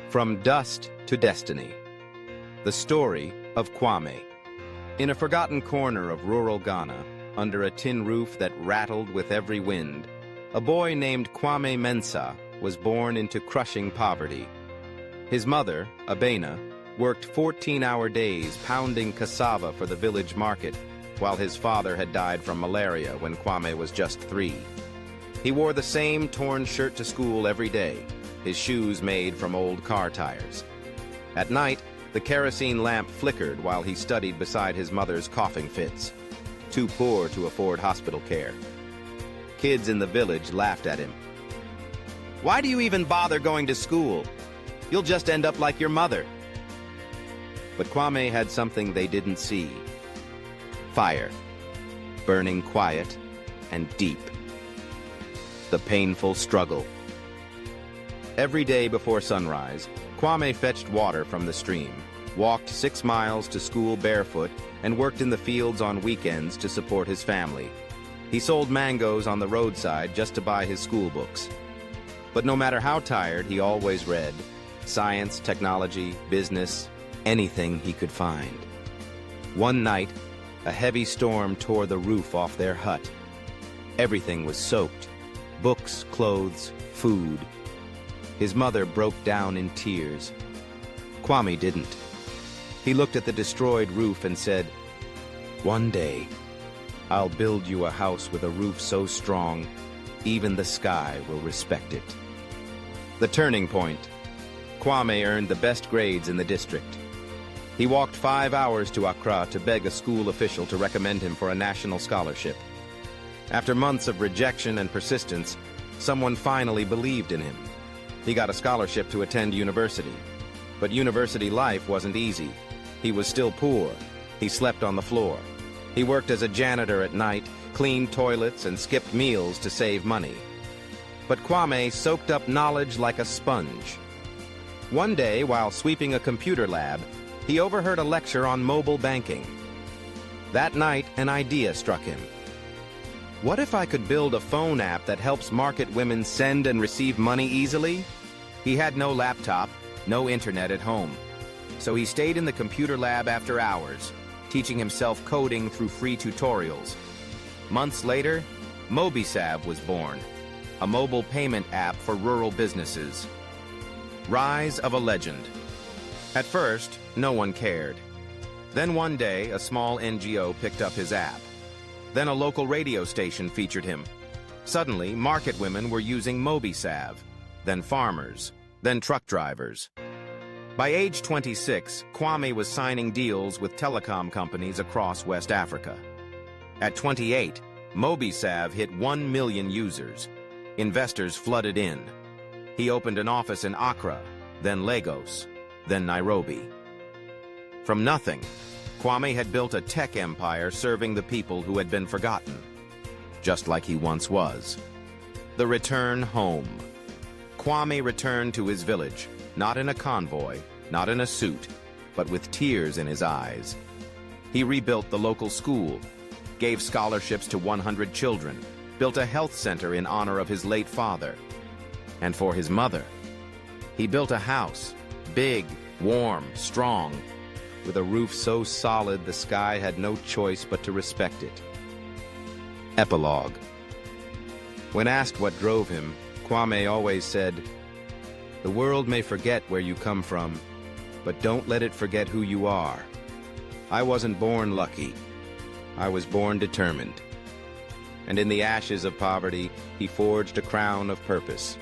From Dust to Destiny. The story of Kwame. In a forgotten corner of rural Ghana, under a tin roof that rattled with every wind, a boy named Kwame Mensah was born into crushing poverty. His mother, Abena, worked 14-hour days pounding cassava for the village market, while his father had died from malaria when Kwame was just 3. He wore the same torn shirt to school every day, his shoes made from old car tires. At night, the kerosene lamp flickered while he studied beside his mother's coughing fits, too poor to afford hospital care. Kids in the village laughed at him. "Why do you even bother going to school? You'll just end up like your mother." But Kwame had something they didn't see. Fire, burning quiet and deep. The painful struggle. Every day before sunrise, Kwame fetched water from the stream, walked 6 miles to school barefoot, and worked in the fields on weekends to support his family. He sold mangoes on the roadside just to buy his school books. But no matter how tired, he always read. Science, technology, business, anything he could find. One night, a heavy storm tore the roof off their hut. Everything was soaked. Books, clothes, food. His mother broke down in tears. Kwame didn't. He looked at the destroyed roof and said, "One day, I'll build you a house with a roof so strong, even the sky will respect it." The turning point. Kwame earned the best grades in the district. He walked 5 hours to Accra to beg a school official to recommend him for a national scholarship. After months of rejection and persistence, someone finally believed in him. He got a scholarship to attend university. But university life wasn't easy. He was still poor. He slept on the floor. He worked as a janitor at night, cleaned toilets, and skipped meals to save money. But Kwame soaked up knowledge like a sponge. One day, while sweeping a computer lab, he overheard a lecture on mobile banking. That night, an idea struck him. What if I could build a phone app that helps market women send and receive money easily? He had no laptop, no internet at home. So he stayed in the computer lab after hours, teaching himself coding through free tutorials. Months later, MobiSav was born, a mobile payment app for rural businesses. Rise of a legend. At first, no one cared. Then one day, a small NGO picked up his app. Then a local radio station featured him. Suddenly, market women were using MobiSav, then farmers, then truck drivers. By age 26, Kwame was signing deals with telecom companies across West Africa. At 28, MobiSav hit 1 million users. Investors flooded in. He opened an office in Accra, then Lagos, then Nairobi. From nothing, Kwame had built a tech empire serving the people who had been forgotten, just like he once was. The return home. Kwame returned to his village, not in a convoy, not in a suit, but with tears in his eyes. He rebuilt the local school, gave scholarships to 100 children, built a health center in honor of his late father. And for his mother, he built a house, big, warm, strong, with a roof so solid the sky had no choice but to respect it. Epilogue. When asked what drove him, Kwame always said, "The world may forget where you come from, but don't let it forget who you are. I wasn't born lucky. I was born determined." And in the ashes of poverty, he forged a crown of purpose.